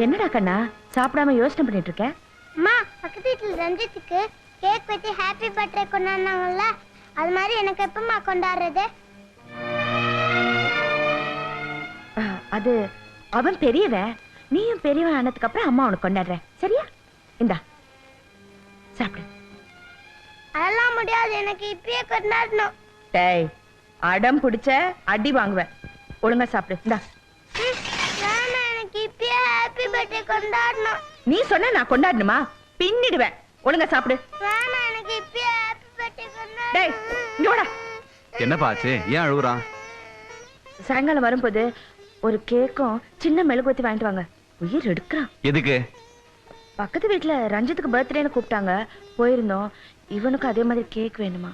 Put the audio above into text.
என்னடா கண்ணா சாப்பிடாம யோசனை பண்ணிட்டு இருக்க? அம்மா, பக்கத்து வீட்டுல ரஞ்சித்துக்கு கேக் வெட்டி ஹாப்பி பர்த்டே கொண்டாடினாங்கல்ல, அது மாதிரி எனக்கு எப்பமா கொண்டாடுறது? அது அவன் பெரியவன், நீயும் பெரியவன் ஆனதுக்கு அப்புறம் அம்மா உனக்கு கொண்டாடுறேன், சரியா? இந்தா சாப்பிடு. அதெல்லாம் முடியாது, எனக்கு இப்பயே கொண்டாடணும். டேய், அடம் பிடிச்ச அடி வாங்குவேன். ஒழுங்கா சாப்பிடு. இந்தா. வேணாம், எனக்கு இப்பயே ஹாப்பி பர்த்டே கொண்டாடணும். நீ சொன்ன நான் கொண்டாடணுமா? பின்னிடுவேன். ஒழுங்கா சாப்பிடு. வேணாம், எனக்கு இப்பயே ஹாப்பி பர்த்டே டேய், கொண்டாடணும். இங்க வாடா. என்னப்பா ஆச்சு? ஏன் அழுகுறான்? சாயங்காலம் வரும்போது ஒரு கேக்கும் சின்ன மெழுகுவத்தி வாங்கிட்டு வாங்க. உயிர் எடுக்கிறான். எதுக்கு? பக்கத்து வீட்டுல ரஞ்சித்துக்கு பர்த்டேன்னு கூப்பிட்டாங்க, போயிருந்தோம். இவனுக்கு அதே மாதிரி கேக் வேணுமா?